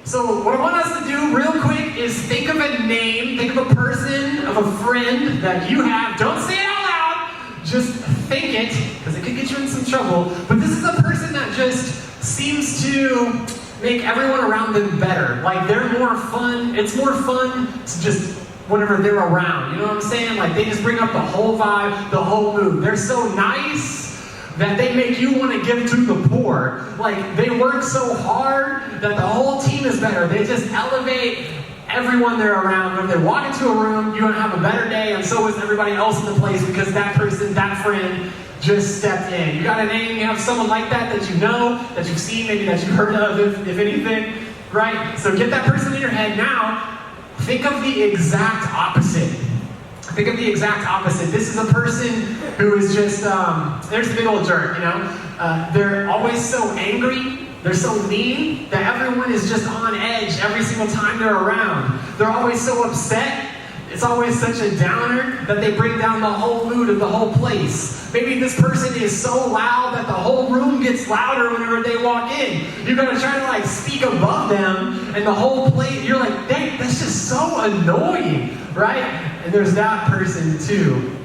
So what I want us to do real quick is think of a name, think of a person, of a friend that you have. Don't say it out loud, just think it, because it could get you in some trouble. But this is a person that just seems to make everyone around them better. Like they're more fun, it's more fun to just whenever they're around. You know what I'm saying? Like they just bring up the whole vibe, the whole mood. They're so nice that they make you want to give to the poor. Like, they work so hard that the whole team is better. They just elevate everyone they're around. When they walk into a room, you're going to have a better day, and so is everybody else in the place because that person, that friend, just stepped in. You got a name, you have someone like that that you know, that you've seen, maybe that you've heard of, if anything, right? So get that person in your head. Now, think of the exact opposite. Think of the exact opposite. This is a person who is just, there's the big old jerk, you know? They're always so angry, they're so mean, that everyone is just on edge every single time they're around. They're always so upset, it's always such a downer that they bring down the whole mood of the whole place. Maybe this person is so loud that the whole room gets louder whenever they walk in. You're gonna try to like speak above them, and the whole place, you're like, dang, that's just so annoying, right? And there's that person too.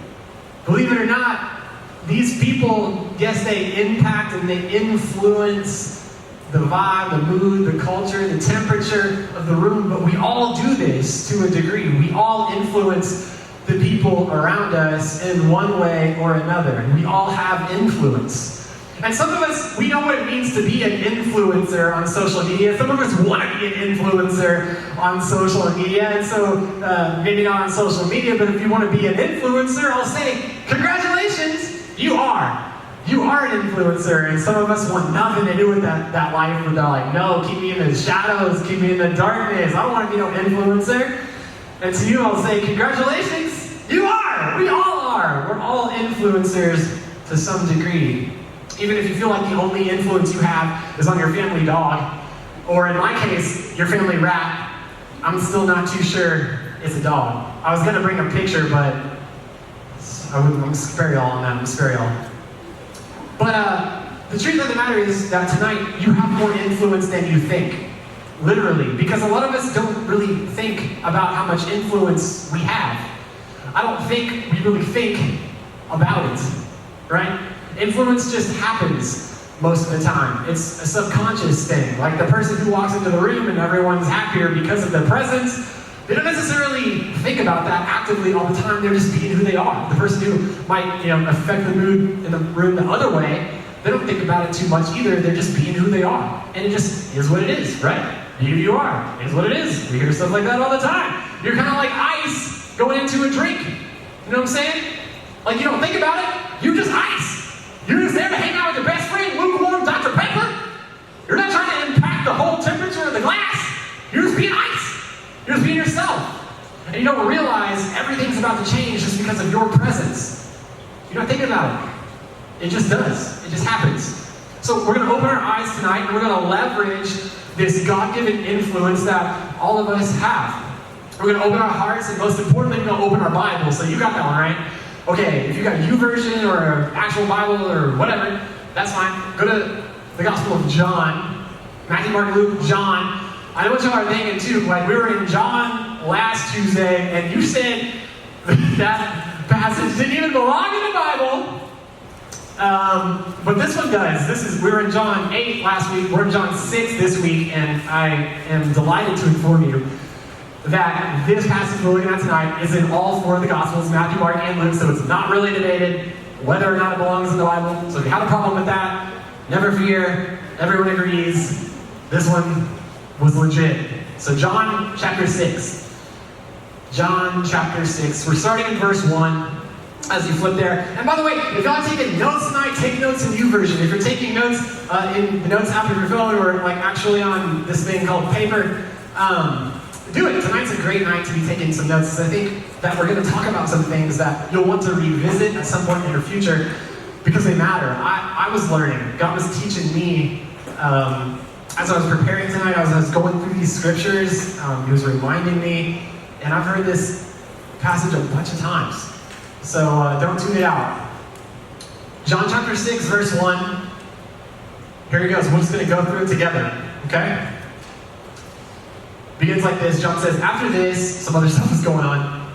Believe it or not, these people, yes, they impact and they influence the vibe, the mood, the culture, the temperature of the room, but we all do this to a degree. We all influence the people around us in one way or another. We all have influence. And some of us, we know what it means to be an influencer on social media. Some of us want to be an influencer on social media. And so, maybe not on social media, but if you want to be an influencer, I'll say, congratulations, you are. You are an influencer. And some of us want nothing to do with that life. Where they're like, no, keep me in the shadows, keep me in the darkness. I don't want to be no influencer. And to you, I'll say, congratulations, you are. We all are. We're all influencers to some degree. Even if you feel like the only influence you have is on your family dog, or in my case, your family rat, I'm still not too sure it's a dog. I was gonna bring a picture, but I'm gonna spare y'all on that, I'm gonna spare y'all. But the truth of the matter is that tonight, you have more influence than you think. Literally, because a lot of us don't really think about how much influence we have. I don't think we really think about it, right? Influence just happens most of the time. It's a subconscious thing. Like the person who walks into the room and everyone's happier because of their presence, they don't necessarily think about that actively all the time. They're just being who they are. The person who might, affect the mood in the room the other way, they don't think about it too much either. They're just being who they are. And it just is what it is, right? Be who you are. Is what it is. We hear stuff like that all the time. You're kind of like ice going into a drink. You know what I'm saying? Like you don't think about it. You're just ice. You're just there to hang out with your best friend, lukewarm Dr. Pepper. You're not trying to impact the whole temperature of the glass. You're just being ice. You're just being yourself. And you don't realize everything's about to change just because of your presence. You're not thinking about it. It just does. It just happens. So we're going to open our eyes tonight, and we're going to leverage this God-given influence that all of us have. We're going to open our hearts, and most importantly, we're going to open our Bible. So you got that one, right? Okay, if you got a YouVersion or an actual Bible or whatever, that's fine. Go to the Gospel of John. Matthew, Mark, Luke, John. I know what y'all are thinking too. Like we were in John last Tuesday, and you said that passage didn't even belong in the Bible. But this one does. We were in John 8 last week. We're in John 6 this week, and I am delighted to inform you that this passage we're looking at tonight is in all four of the Gospels, Matthew, Mark, and Luke, so it's not really debated whether or not it belongs in the Bible. So if you have a problem with that, never fear. Everyone agrees. This one was legit. So John chapter 6. John chapter 6. We're starting in verse 1 as you flip there. And by the way, if y'all are taking notes tonight, take notes in YouVersion. If you're taking notes in the notes app of your phone or like actually on this thing called paper, do it. Tonight's a great night to be taking some notes. I think that we're going to talk about some things that you'll want to revisit at some point in your future because they matter. I was learning. God was teaching me as I was preparing tonight, as I was going through these scriptures. He was reminding me, and I've heard this passage a bunch of times. So don't tune it out. John chapter 6, verse 1. Here he goes. We're just going to go through it together. Okay? Begins like this. John says, after this, some other stuff is going on.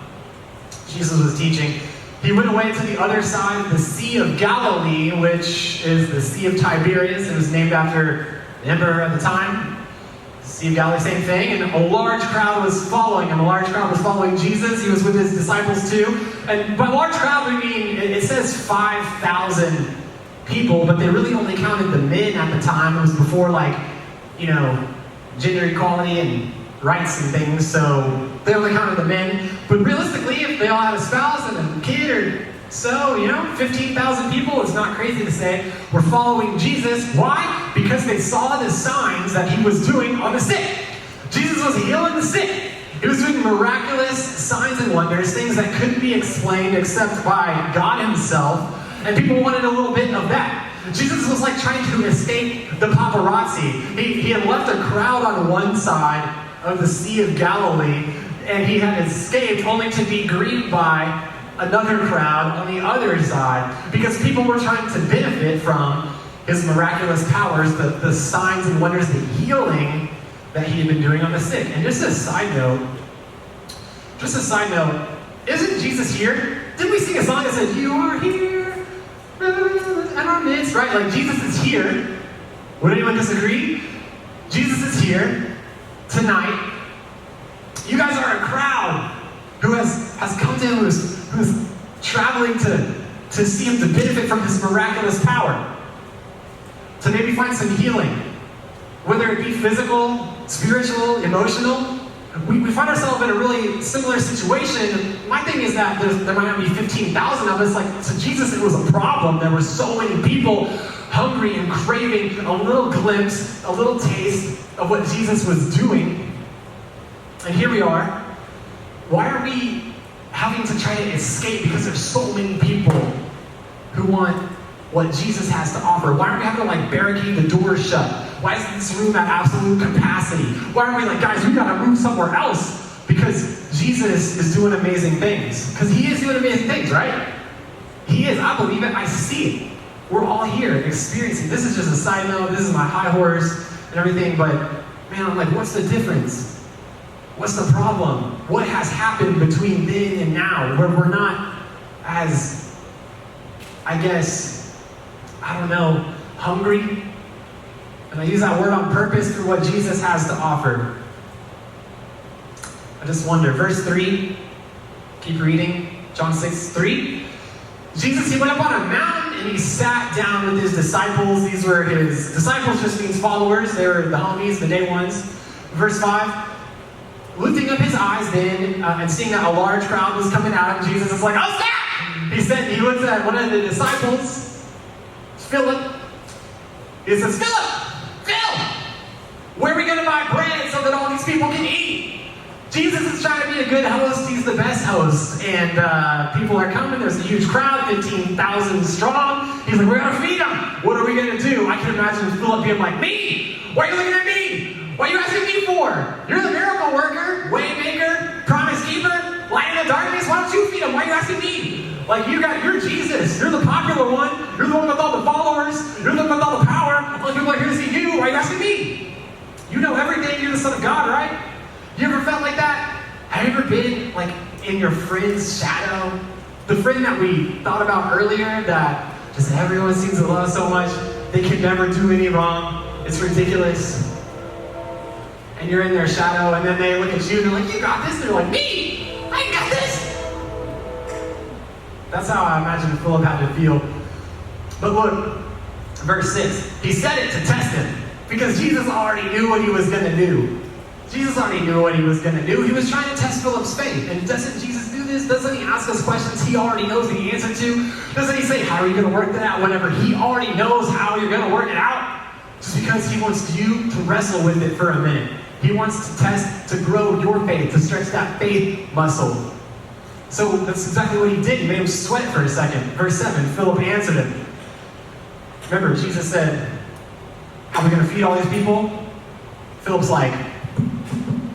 Jesus was teaching. He went away to the other side of the Sea of Galilee, which is the Sea of Tiberias. It was named after the emperor at the time. Sea of Galilee, same thing. And a large crowd was following him. A large crowd was following Jesus. He was with his disciples too. And by large crowd, we mean, it says 5,000 people, but they really only counted the men at the time. It was before, gender equality and rights and things, so they only counted the men. But realistically, if they all had a spouse and a kid or so, 15,000 people, it's not crazy to say, were following Jesus. Why? Because they saw the signs that he was doing on the sick. Jesus was healing the sick. He was doing miraculous signs and wonders, things that couldn't be explained except by God himself, and people wanted a little bit of that. Jesus was like trying to escape the paparazzi. He had left a crowd on one side of the Sea of Galilee, and he had escaped only to be greeted by another crowd on the other side, because people were trying to benefit from his miraculous powers, the signs and wonders, the healing that he had been doing on the sick. And just a side note, isn't Jesus here? Didn't we sing a song that said, "You are here in our midst," right? Like, Jesus is here. Would anyone disagree? Jesus is here tonight. You guys are a crowd who has come to him, who's traveling to see him, to benefit from his miraculous power, to maybe find some healing, whether it be physical, spiritual, emotional. We find ourselves in a really similar situation. My thing is that there might not be 15,000 of us. Like, to Jesus, it was a problem. There were so many people hungry and craving a little glimpse, a little taste of what Jesus was doing. And here we are. Why are we having to try to escape? Because there's so many people who want what Jesus has to offer. Why aren't we having to barricade the doors shut? Why is this room at absolute capacity? Why aren't we guys, we gotta move somewhere else? Because Jesus is doing amazing things. Because he is doing amazing things, right? He is. I believe it. I see it. We're all here experiencing. This is just a side note. This is my high horse and everything. But man, I'm like, what's the difference? What's the problem? What has happened between then and now where we're not as, hungry? And I use that word on purpose for what Jesus has to offer. I just wonder. Verse 3, keep reading. John 6:3. Jesus, he went up on a mountain and he sat down with his disciples. These were his disciples, just means followers. They were the homies, the day ones. Verse 5. Lifting up his eyes then, and seeing that a large crowd was coming at him, Jesus is like, "Oh, stop!" He looks at one of the disciples, Philip. He says, Phil, where are we going to buy bread so that all these people can eat? Jesus is trying to be a good host. He's the best host. And people are coming. There's a huge crowd, 15,000 strong. He's like, we're going to feed them. What are we going to do? I can imagine Philip being like, me? Why are you looking at me? What are you asking me for? You're the miracle worker, way maker, promise keeper, light in the darkness. Why don't you feed them? Why are you asking me? You're Jesus. You're the popular one. You're the one with all the followers. You're the one with all the power. All the people are here to see you. Why are you asking me? You know everything. You're the Son of God, right? You ever felt like that? Have you ever been in your friend's shadow? The friend that we thought about earlier that just everyone seems to love so much. They can never do any wrong. It's ridiculous. And you're in their shadow, and then they look at you and they're like, you got this. And they're like, me? I ain't got this. That's how I imagine Philip had to feel. But look, verse 6. He said it to test him, because Jesus already knew what he was going to do. Jesus already knew what he was going to do. He was trying to test Philip's faith. And doesn't Jesus do this? Doesn't he ask us questions he already knows the answer to? Doesn't he say, how are you going to work that out? Whenever he already knows how you're going to work it out. Just because he wants you to wrestle with it for a minute. He wants to test, to grow your faith, to stretch that faith muscle. So that's exactly what he did. He made him sweat for a second. Verse 7, Philip answered him. Remember, Jesus said, how are we going to feed all these people? Philip's like,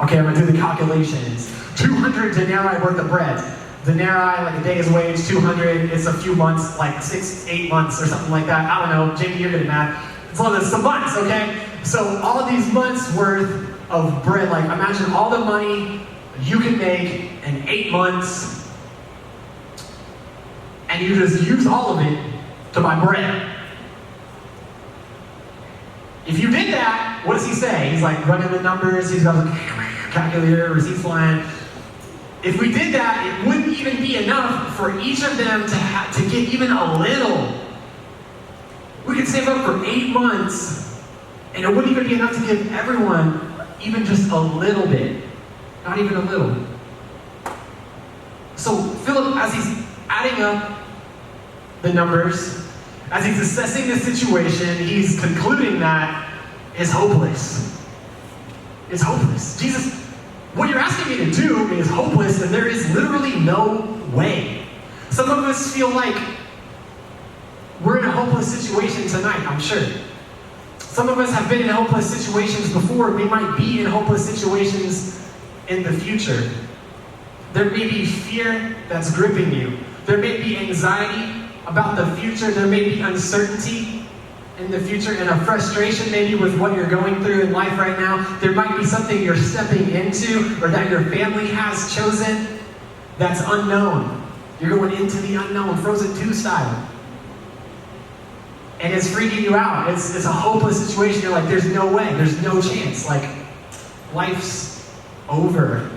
okay, I'm going to do the calculations. 200 denarii worth of bread. Denarii, like a day's wage, 200. It's a few months, like 6-8 months or something like that. I don't know. Jamie, you're good at math. It's some months, okay? So all of these months worth of bread. Like, imagine all the money you can make in 8 months, and you just use all of it to buy bread. If you did that, what does he say? He's like running the numbers, he's got a calculator, receipts line. If we did that, it wouldn't even be enough for each of them to get even a little. We could save up for 8 months, and it wouldn't even be enough to give everyone even just a little bit. Not even a little. So Philip, as he's adding up the numbers, as he's assessing the situation, he's concluding that it's hopeless. It's hopeless. Jesus, what you're asking me to do is hopeless, and there is literally no way. Some of us feel like we're in a hopeless situation tonight, I'm sure. Some of us have been in hopeless situations before. We might be in hopeless situations in the future. There may be fear that's gripping you. There may be anxiety about the future. There may be uncertainty in the future and a frustration maybe with what you're going through in life right now. There might be something you're stepping into or that your family has chosen that's unknown. You're going into the unknown, Frozen 2 style. And it's freaking you out. It's a hopeless situation. You're like, there's no way. There's no chance. Like, life's over.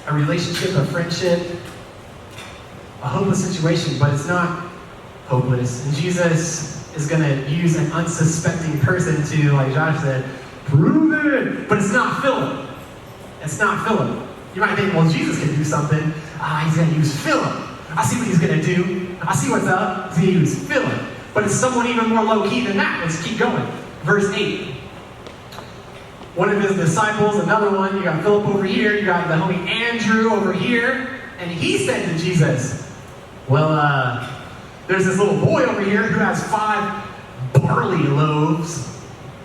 A relationship, a friendship, a hopeless situation, but it's not hopeless. And Jesus is going to use an unsuspecting person to, like Josh said, prove it. But it's not Philip. It's not Philip. You might think, well, Jesus can do something. He's going to use Philip. I see what he's going to do. I see what's up. He's going to use Philip. But it's someone even more low-key than that. Let's keep going. Verse 8. One of his disciples, another one, you got Philip over here, you got the homie Andrew over here, and he said to Jesus, well, there's this little boy over here who has 5 barley loaves.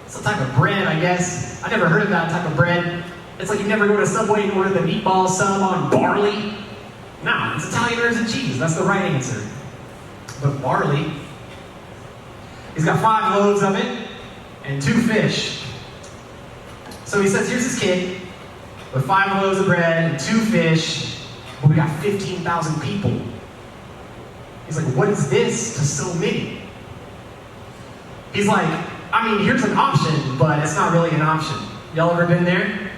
Some type of bread, I guess. I never heard of that type of bread. It's like you never go to Subway and order the meatball sub on barley. No, it's Italian herbs and cheese. That's the right answer. But barley. He's got 5 loaves of it and 2 fish. So he says, here's this kid with 5 loaves of bread and 2 fish, but we got 15,000 people. He's like, what is this to so many? He's like, I mean, here's an option, but it's not really an option. Y'all ever been there?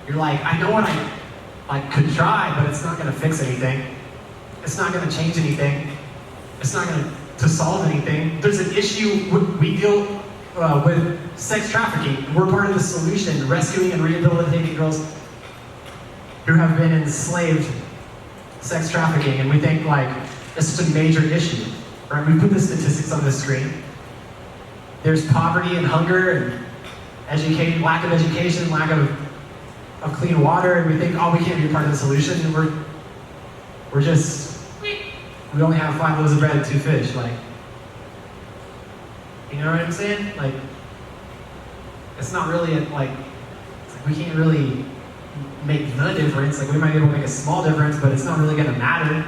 You're like, I know what I could try, but it's not going to fix anything. It's not going to change anything. It's not going to solve anything. There's an issue. We deal with sex trafficking. We're part of the solution, rescuing and rehabilitating girls who have been enslaved sex trafficking. And we think like, it's such a major issue. Right? We put the statistics on the screen. There's poverty and hunger and lack of education, lack of clean water, and we think, oh, we can't be a part of the solution, and we only have 5 loaves of bread and 2 fish. Like, you know what I'm saying? Like, it's not really we can't really make the difference. Like, we might be able to make a small difference, but it's not really going to matter.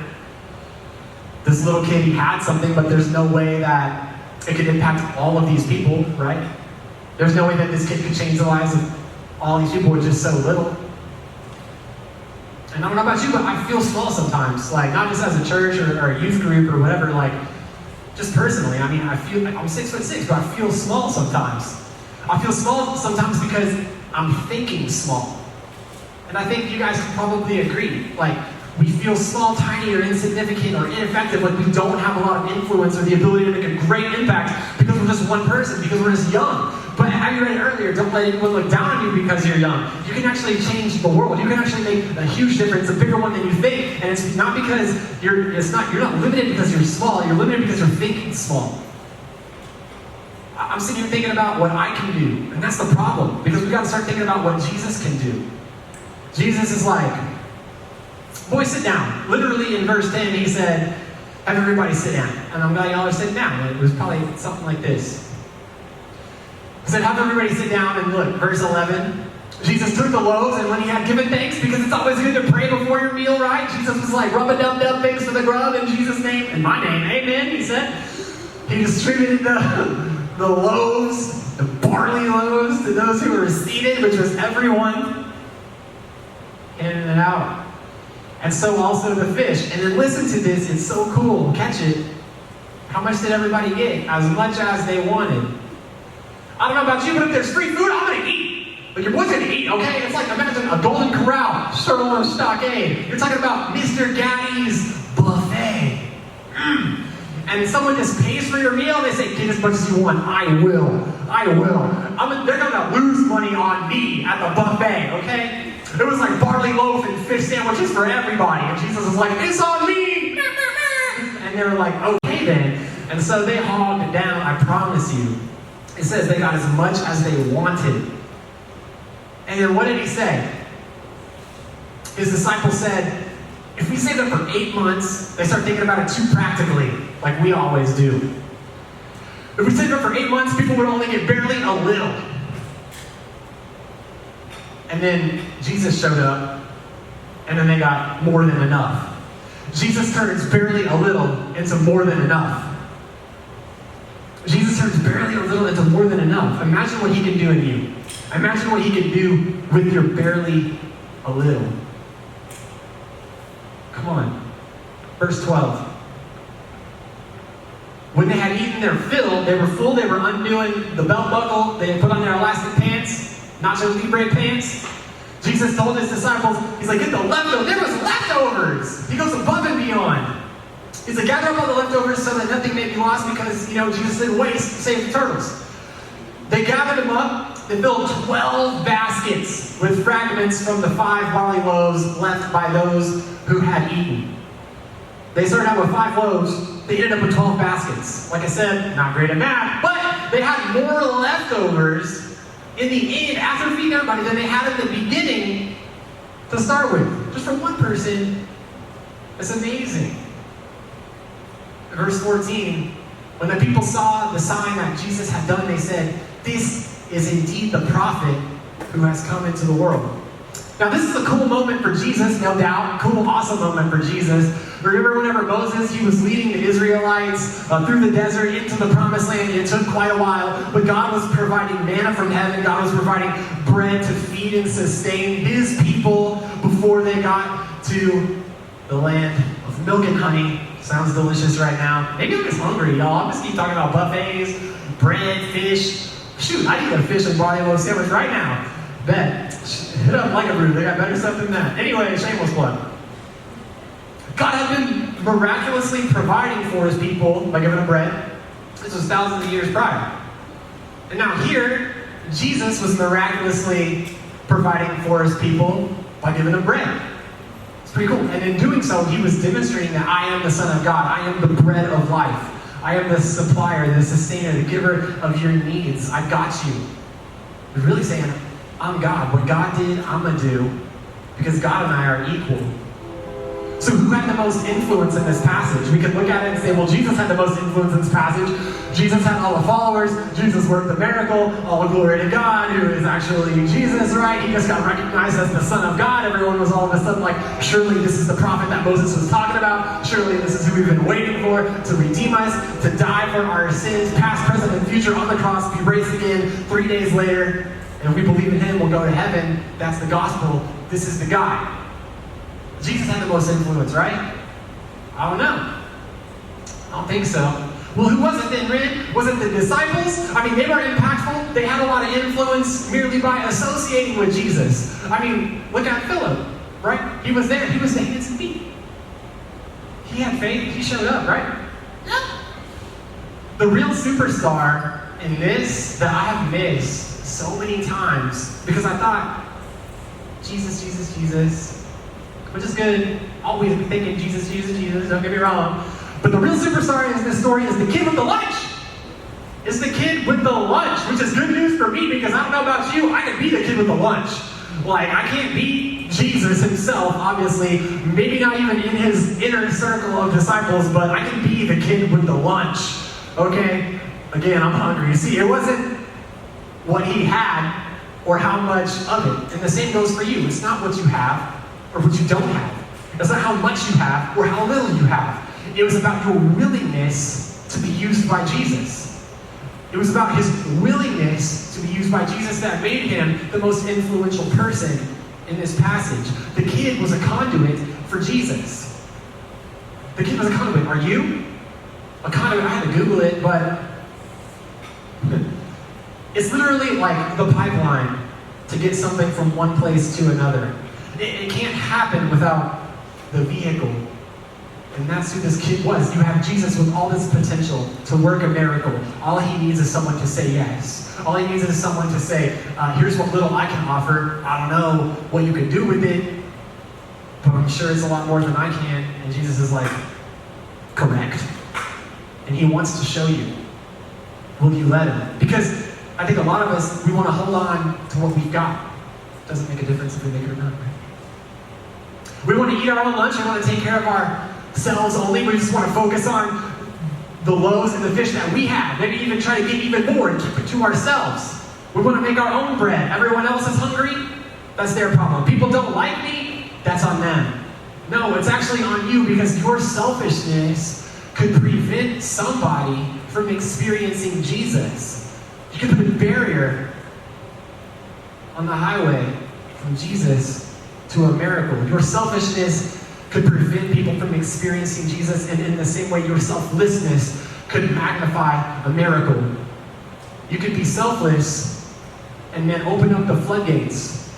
This little kid, he had something, but there's no way that it could impact all of these people, right? There's no way that this kid could change the lives of all these people with just so little. And I don't know about you, but I feel small sometimes. Like, not just as a church or a youth group or whatever, like, just personally. I mean, I'm 6'6", but I feel small sometimes. I feel small sometimes because I'm thinking small. And I think you guys can probably agree. Like, we feel small, tiny, or insignificant, or ineffective, like we don't have a lot of influence or the ability to make a great impact because we're just one person, because we're just young. But how you read earlier, don't let anyone look down on you because you're young. You can actually change the world. You can actually make a huge difference, a bigger one than you think. And it's not because you're not limited because you're small. You're limited because you're thinking small. I'm sitting here thinking about what I can do, and that's the problem, because we got to start thinking about what Jesus can do. Jesus is like, boy, sit down. Literally in verse 10, he said, have everybody sit down. And I'm glad y'all are sitting down. It was probably something like this. He said, have everybody sit down, and look, verse 11. Jesus took the loaves, and when he had given thanks, because it's always good to pray before your meal, right? Jesus was like, rub-a-dub-dub, thanks for the grub in Jesus' name. In my name, amen, he said. He distributed the loaves, the barley loaves, to those who were seated, which was everyone, handing it out. And so also the fish. And then listen to this, it's so cool, catch it. How much did everybody get? As much as they wanted. I don't know about you, but if there's free food, I'm gonna eat. Like your boy's gonna eat, okay? It's like, imagine a Golden Corral, sirloin stockade. You're talking about Mr. Gaddy's buffet. And someone just pays for your meal, they say, get as much as you want. I will. They're gonna lose money on me at the buffet, okay? It was like barley loaf and fish sandwiches for everybody. And Jesus was like, it's on me! And they were like, okay then. And so they hogged it down, I promise you. It says they got as much as they wanted. And then what did he say? His disciples said, if we save it for 8 months, they start thinking about it too practically, like we always do. If we save it for 8 months, people would only get barely a little. And then Jesus showed up, and then they got more than enough. Jesus turns barely a little into more than enough. Jesus turns barely a little into more than enough. Imagine what he can do in you. Imagine what he can do with your barely a little. Come on. Verse 12. When they had eaten their fill, they were full, they were undoing the belt buckle, they had put on their elastic pants, Nacho Libre pants. Jesus told his disciples, he's like, get the leftovers. There was leftovers. He goes above and beyond. He's like, gather up all the leftovers so that nothing may be lost because, Jesus didn't waste to save the turtles. They gathered them up. They filled 12 baskets with fragments from the 5 barley loaves left by those who had eaten. They started out with 5 loaves. They ended up with 12 baskets. Like I said, not great at math, but they had more leftovers in the end, after feeding everybody, than they had at the beginning to start with. Just for one person, it's amazing. Verse 14, when the people saw the sign that Jesus had done, they said, this is indeed the prophet who has come into the world. Now this is a cool moment for Jesus, no doubt. Cool, awesome moment for Jesus. Remember whenever Moses, he was leading the Israelites through the desert into the promised land. It took quite a while, but God was providing manna from heaven. God was providing bread to feed and sustain his people before they got to the land of milk and honey. Sounds delicious right now. Maybe I'm just hungry, y'all. I'm just keep talking about buffets, bread, fish. Shoot, I'd eat a fish and barley loaf sandwich right now. Bet. Hit up Like a Brew. They got better stuff than that. Anyway, shameless plug. God had been miraculously providing for his people by giving them bread. This was thousands of years prior. And now here, Jesus was miraculously providing for his people by giving them bread. It's pretty cool. And in doing so, he was demonstrating that I am the Son of God. I am the bread of life. I am the supplier, the sustainer, the giver of your needs. I got you. He's really saying, I'm God. What God did, I'm going to do, because God and I are equal. So who had the most influence in this passage? We could look at it and say, well, Jesus had the most influence in this passage. Jesus had all the followers. Jesus worked the miracle. All glory to God, who is actually Jesus, right? He just got recognized as the Son of God. Everyone was all of a sudden like, surely this is the prophet that Moses was talking about. Surely this is who we've been waiting for, to redeem us, to die for our sins, past, present, and future, on the cross, be raised again 3 days later. And if we believe in him, we'll go to heaven. That's the gospel. This is the guy. Jesus had the most influence, right? I don't know. I don't think so. Well, who was it then, Ren? Was it the disciples? I mean, they were impactful. They had a lot of influence merely by associating with Jesus. I mean, look at Philip, right? He was there. He was the hands and feet. He had faith. He showed up, right? Yeah. The real superstar in this that I have missed so many times, because I thought, Jesus, which is good. Always be thinking Jesus, don't get me wrong. But the real superstar in this story is the kid with the lunch. It's the kid with the lunch, which is good news for me, because I don't know about you, I can be the kid with the lunch. Like, I can't be Jesus himself, obviously, maybe not even in his inner circle of disciples, but I can be the kid with the lunch, okay? Again, I'm hungry. You see, it wasn't what he had or how much of it. And the same goes for you. It's not what you have or what you don't have. It's not how much you have or how little you have. It was about your willingness to be used by Jesus. It was about his willingness to be used by Jesus that made him the most influential person in this passage. The kid was a conduit for Jesus. The kid was a conduit. Are you a conduit? I had to Google it, but it's literally like the pipeline to get something from one place to another. It can't happen without the vehicle. And that's who this kid was. You have Jesus with all this potential to work a miracle. All he needs is someone to say yes. All he needs is someone to say, here's what little I can offer. I don't know what you can do with it, but I'm sure it's a lot more than I can. And Jesus is like, correct. And he wants to show you. Will you let him? Because I think a lot of us, we want to hold on to what we've got. Doesn't make a difference if we make it or not, right? We want to eat our own lunch. We want to take care of ourselves only. We just want to focus on the loaves and the fish that we have. Maybe even try to get even more and keep it to ourselves. We want to make our own bread. Everyone else is hungry. That's their problem. People don't like me. That's on them. No, it's actually on you, because your selfishness could prevent somebody from experiencing Jesus. You could put a barrier on the highway from Jesus to a miracle. Your selfishness could prevent people from experiencing Jesus, and in the same way, your selflessness could magnify a miracle. You could be selfless and then open up the floodgates.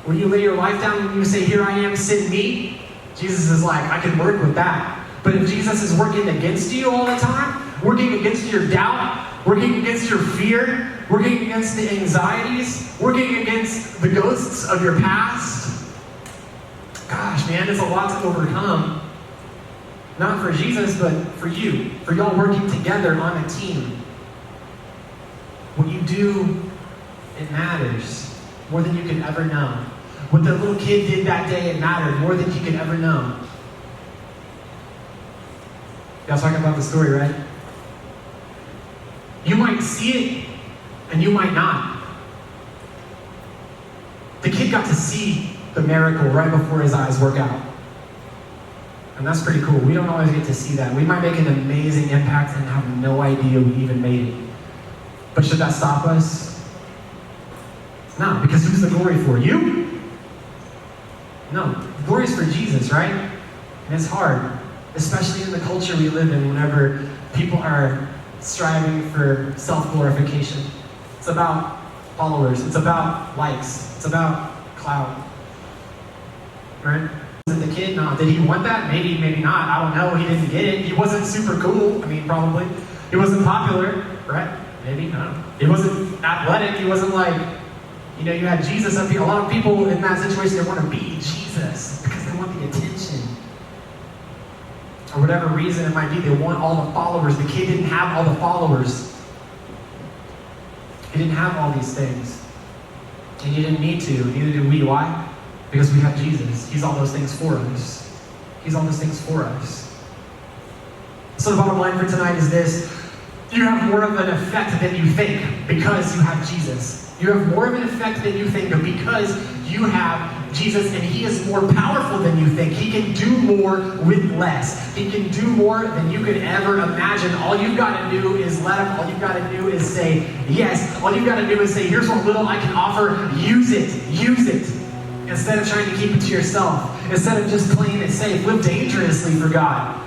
When you lay your life down and you say, here I am, send me, Jesus is like, I can work with that. But if Jesus is working against you all the time, working against your doubt, working against your fear, working against the anxieties, working against the ghosts of your past, gosh, man, it's a lot to overcome. Not for Jesus, but for you. For y'all working together on a team. What you do, it matters more than you could ever know. What the little kid did that day, it mattered more than he could ever know. Y'all talking about the story, right? You might see it, and you might not. The kid got to see the miracle right before his eyes work out. And that's pretty cool. We don't always get to see that. We might make an amazing impact and have no idea we even made it. But should that stop us? No, because who's the glory for? You? No, the glory is for Jesus, right? And it's hard, especially in the culture we live in, whenever people are striving for self-glorification. It's about followers. It's about likes. It's about clout. Right? Was it the kid? No. Did he want that? Maybe, maybe not. I don't know. He didn't get it. He wasn't super cool. I mean, probably. He wasn't popular. Right? Maybe. I don't know. He wasn't athletic. He wasn't like, you know, you had Jesus up here. A lot of people in that situation, they want to be Jesus because they want the attention. Or whatever reason it might be, they want all the followers. The kid didn't have all the followers. He didn't have all these things. And he didn't need to. Neither do we. Why? Because we have Jesus. He's all those things for us. He's all those things for us. So the bottom line for tonight is this. You have more of an effect than you think because you have Jesus. You have more of an effect than you think because you have Jesus, and he is more powerful than you think. He can do more with less. He can do more than you could ever imagine. All you've got to do is let him. All you've got to do is say yes. All you've got to do is say, here's what little I can offer. Use it. Use it. Instead of trying to keep it to yourself. Instead of just playing it safe. Live dangerously for God.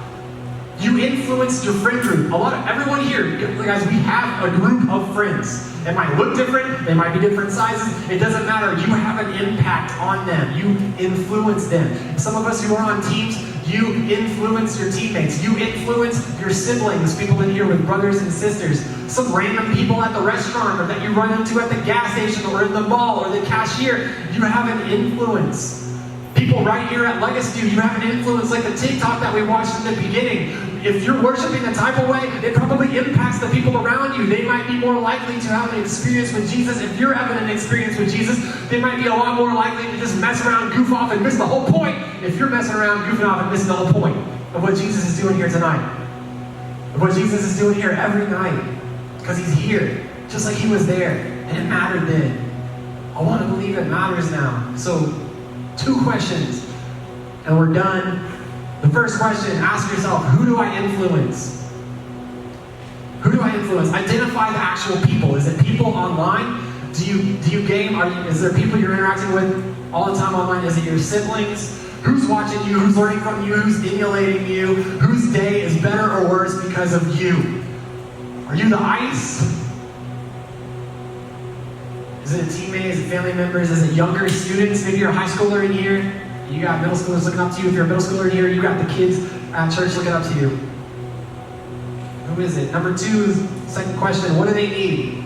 You influenced your friend group. Everyone here, guys, we have a group of friends. It might look different. They might be different sizes. It doesn't matter. You have an impact on them. You influence them. Some of us who are on teams, you influence your teammates. You influence your siblings, people in here with brothers and sisters. Some random people at the restaurant or that you run into at the gas station or in the mall or the cashier. You have an influence. People right here at Legacy, you have an influence like the TikTok that we watched in the beginning. If you're worshiping the type of way, it probably impacts the people around you. They might be more likely to have an experience with Jesus. If you're having an experience with Jesus, they might be a lot more likely to just mess around, goof off, and miss the whole point. If you're messing around, goofing off, and missing the whole point of what Jesus is doing here tonight. Of what Jesus is doing here every night. Because he's here, just like he was there. And it mattered then. I want to believe it matters now. So, 2 questions, and we're done. The first question, ask yourself, who do I influence? Who do I influence? Identify the actual people. Is it people online? Do you game? Is there people you're interacting with all the time online? Is it your siblings? Who's watching you? Who's learning from you? Who's emulating you? Whose day is better or worse because of you? Are you the ice? Is it a teammate? Is it family members? Is it younger students? Maybe you're a high schooler in here. You got middle schoolers looking up to you. If you're a middle schooler in here, you got the kids at church looking up to you. Who is it? Number two, second question, what do they need?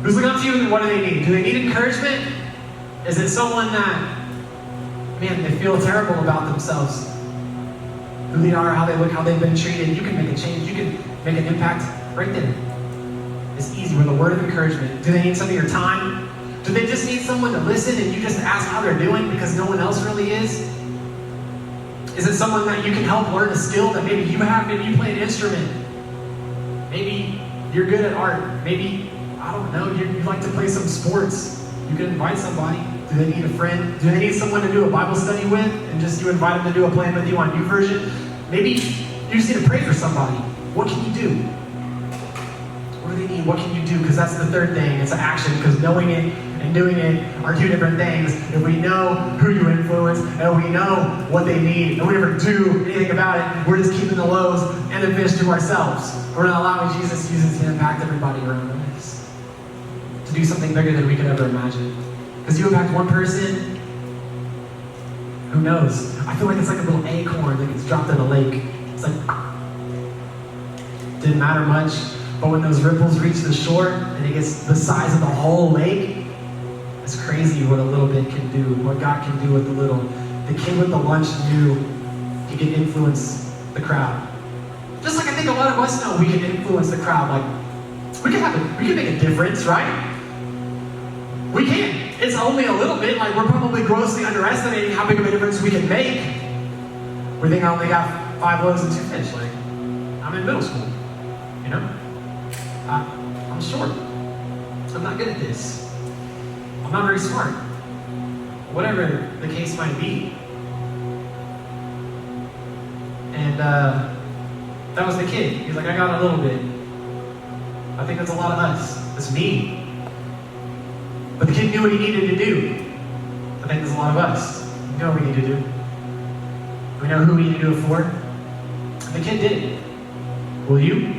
Who's looking up to you and what do they need? Do they need encouragement? Is it someone that, man, they feel terrible about themselves? Who they are, how they look, how they've been treated. You can make a change. You can make an impact right there. It's easy with a word of encouragement. Do they need some of your time? Do they just need someone to listen and you just ask how they're doing because no one else really is? Is it someone that you can help learn a skill that maybe you have? Maybe you play an instrument. Maybe you're good at art. Maybe, I don't know, you like to play some sports. You can invite somebody. Do they need a friend? Do they need someone to do a Bible study with? And just you invite them to do a plan with you on YouVersion? Maybe you just need to pray for somebody. What can you do? What do they need? What can you do? Because that's the third thing. It's an action. Because knowing it and doing it are two different things. If we know who you influence and we know what they need and we never do anything about it, we're just keeping the loaves and the fish to ourselves. We're not allowing Jesus to use it to impact everybody around us. To do something bigger than we could ever imagine. Because you impact one person, who knows? I feel like it's like a little acorn that gets dropped in a lake. It's like, didn't matter much, but when those ripples reach the shore and it gets the size of the whole lake, it's crazy what a little bit can do, what God can do with the little. The kid with the lunch knew he could influence the crowd. Just like I think a lot of us know we can influence the crowd. Like, we can make a difference, right? We can. It's only a little bit. Like, we're probably grossly underestimating how big of a difference we can make. We think I only got 5 loaves and 2 fish. Like, I'm in middle school, you know? I'm short. I'm not good at this. I'm not very smart. Whatever the case might be. And that was the kid. He's like, I got a little bit. I think that's a lot of us. That's me. But the kid knew what he needed to do. I think there's a lot of us. We know what we need to do. We know who we need to do it for. And the kid did it. Will you?